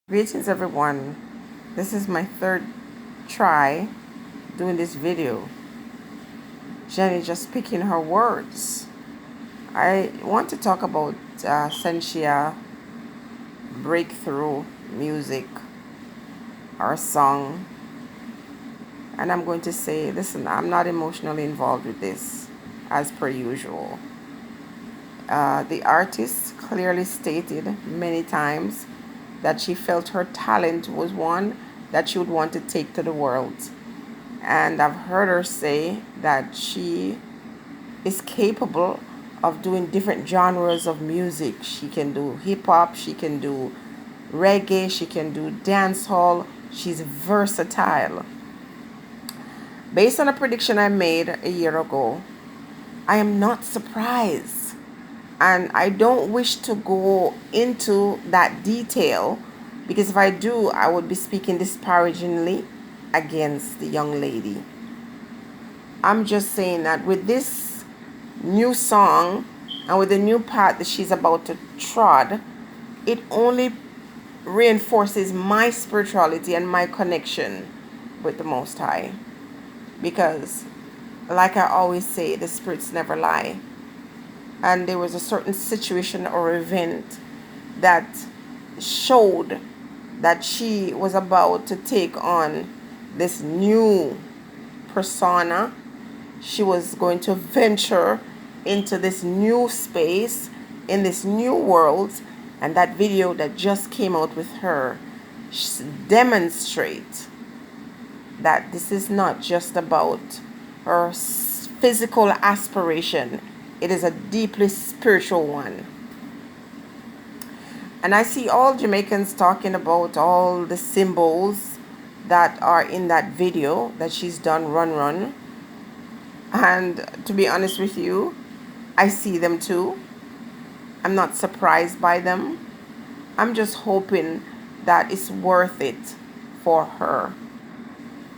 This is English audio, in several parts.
Greetings everyone. This is my third try doing this video. Jenny just picking her words. I want to talk about Shensea breakthrough music or song. And I'm going to say, listen, I'm not emotionally involved with this as per usual. The artist clearly stated many times that she felt her talent was one that she would want to take to the world. And I've heard her say that she is capable of doing different genres of music. She can do hip hop, she can do reggae, she can do dancehall. She's versatile. Based on a prediction I made a year ago, I am not surprised. And I don't wish to go into that detail because if I do, I would be speaking disparagingly against the young lady. I'm just saying that with this new song and with the new path that she's about to trod, it only reinforces my spirituality and my connection with the Most High. Because, like I always say, the spirits never lie. And there was a certain situation or event that showed that she was about to take on this new persona. She was going to venture into this new space, in this new world, and that video that just came out with her demonstrate that this is not just about her physical aspiration. It is a deeply spiritual one. And I see all Jamaicans talking about all the symbols that are in that video that she's done, Run Run. And to be honest with you, I see them too. I'm not surprised by them. I'm just hoping that it's worth it for her.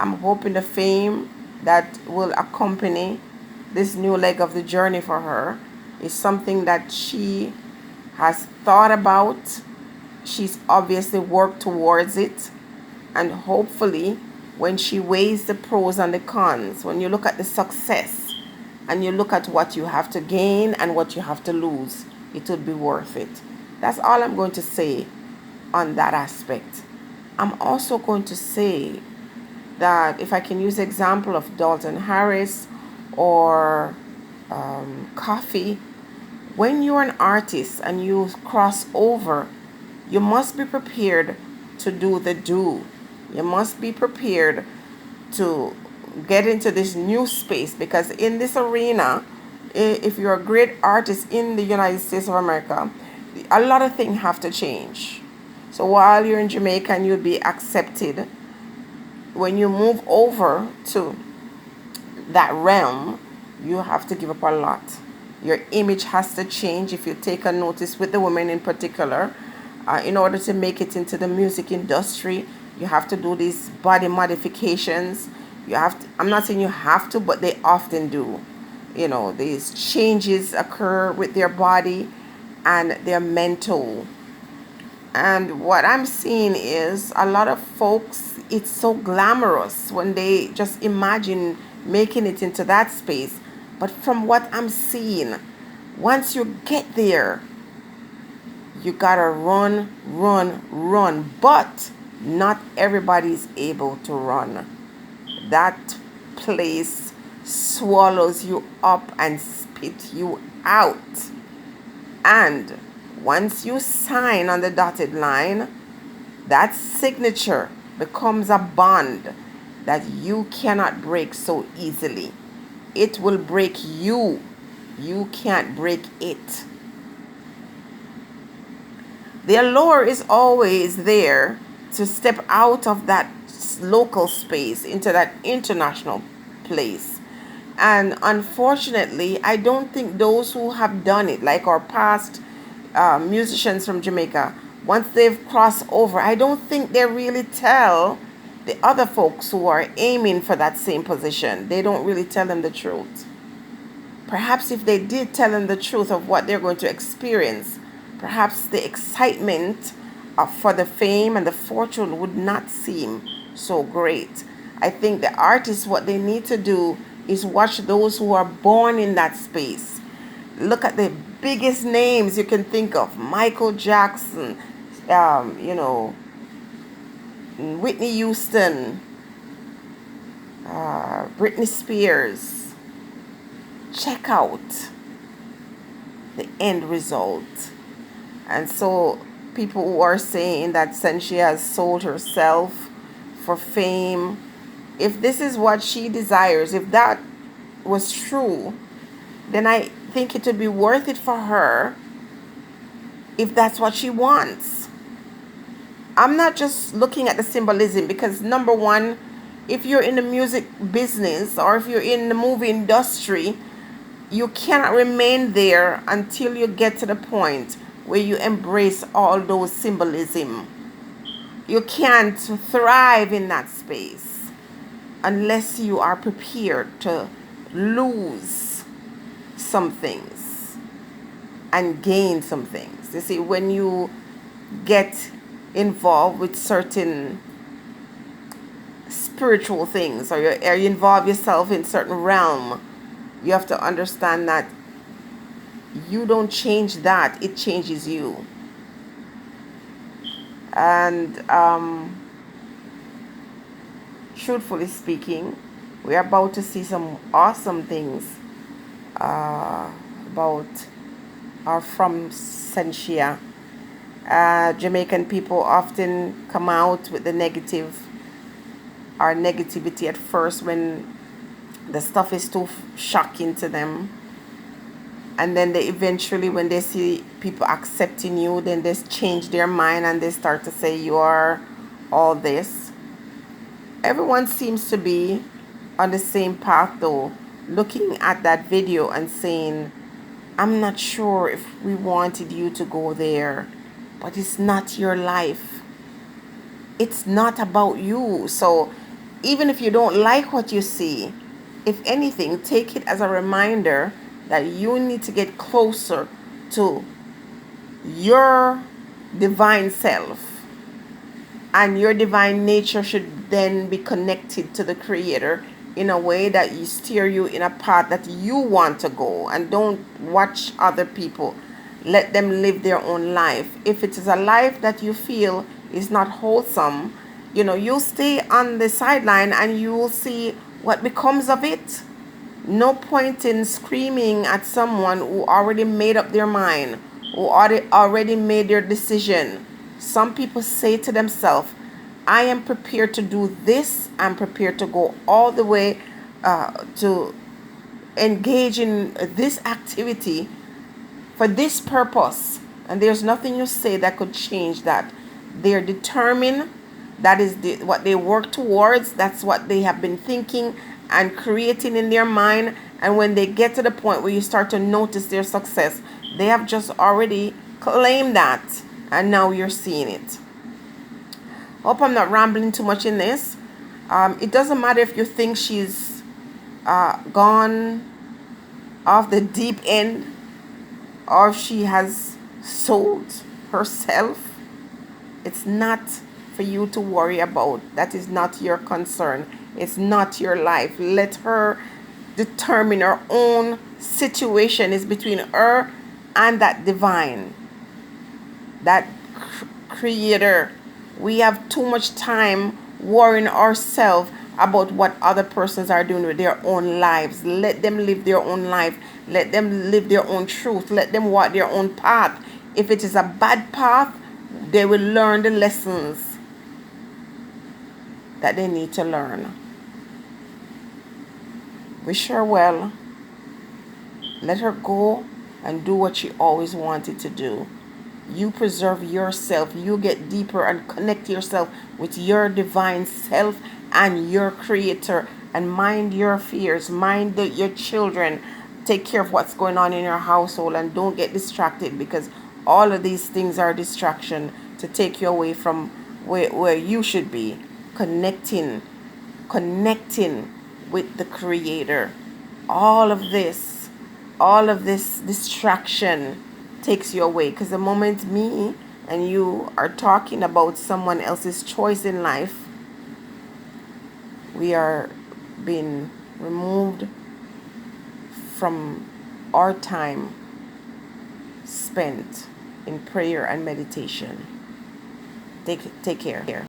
I'm hoping the fame that will accompany this new leg of the journey for her is something that she has thought about. She's obviously worked towards it. And hopefully, when she weighs the pros and the cons, when you look at the success and you look at what you have to gain and what you have to lose, it would be worth it. That's all I'm going to say on that aspect. I'm also going to say that if I can use the example of Dalton Harris or Coffee, when you're an artist and you cross over, you must be prepared to do the do. You must be prepared to get into this new space because in this arena, if you're a great artist in the United States of America, a lot of things have to change. So while you're in Jamaica and you'll be accepted, when you move over to that realm, you have to give up a lot. Your image has to change. If you take a notice with the women in particular, in order to make it into the music industry, you have to do these body modifications. You have to, I'm not saying you have to, but they often do. You know, these changes occur with their body and their mental. And what I'm seeing is a lot of folks, it's so glamorous when they just imagine making it into that space. But from what I'm seeing, once you get there, you gotta run, run, run. But not everybody's able to run. That place swallows you up and spit you out. And once you sign on the dotted line, that signature becomes a bond that you cannot break so easily. It will break you. You can't break it. The allure is always there to step out of that local space into that international place. And unfortunately, I don't think those who have done it, like our past musicians from Jamaica, once they've crossed over, I don't think they really tell the other folks who are aiming for that same position. They don't really tell them the truth. Perhaps if they did tell them the truth of what they're going to experience, perhaps the excitement for the fame and the fortune would not seem so great. I think the artists, what they need to do is watch those who are born in that space. Look at the biggest names you can think of: Michael Jackson, you know, Whitney Houston, Britney Spears. Check out the end result. And so people who are saying that Shensea has sold herself for fame, if this is what she desires, if that was true, then I think it would be worth it for her if that's what she wants. I'm not just looking at the symbolism, because number one, if you're in the music business or if you're in the movie industry, you cannot remain there until you get to the point where you embrace all those symbolism. You can't thrive in that space unless you are prepared to lose some things and gain some things. You see, when you get involved with certain spiritual things, or you involve yourself in certain realm, you have to understand that you don't change that, it changes you. And truthfully speaking, we're about to see some awesome things about or from Shensea. Jamaican people often come out with the negative or negativity at first when the stuff is too shocking to them, and then they eventually, when they see people accepting you, then they change their mind and they start to say you are all this. Everyone seems to be on the same path though, looking at that video and saying, I'm not sure if we wanted you to go there, but it's not your life. It's not about you. So even if you don't like what you see, if anything, take it as a reminder that you need to get closer to your divine self, and your divine nature should then be connected to the Creator in a way that you steer you in a path that you want to go, and don't watch other people. Let them live their own life. If it is a life that you feel is not wholesome, you'll stay on the sideline and you will see what becomes of it. No point in screaming at someone who already made up their mind, who already made their decision. Some people say to themselves, I am prepared to do this. I'm prepared to go all the way to engage in this activity for this purpose. And there's nothing you say that could change that. They're determined. That is what they work towards. That's what they have been thinking and creating in their mind. And when they get to the point where you start to notice their success, they have just already claimed that, and now you're seeing it. Hope I'm not rambling too much in this. It doesn't matter if you think she's gone off the deep end, or if she has sold herself. It's not for you to worry about. That is not your concern. It's not your life. Let her determine her own situation. Is between her and that divine, that Creator. We have too much time worrying ourselves about what other persons are doing with their own lives. Let them live their own life. Let them live their own truth. Let them walk their own path. If it is a bad path, they will learn the lessons that they need to learn. Wish her well. Let her go and do what she always wanted to do. You preserve yourself. You get deeper and connect yourself with your divine self and your Creator, and mind your fears. Mind your children. Take care of what's going on in your household, and don't get distracted, because all of these things are distraction to take you away from where you should be. Connecting with the Creator. All of this distraction takes you away, because the moment me and you are talking about someone else's choice in life, we are being removed from our time spent in prayer and meditation. Take care.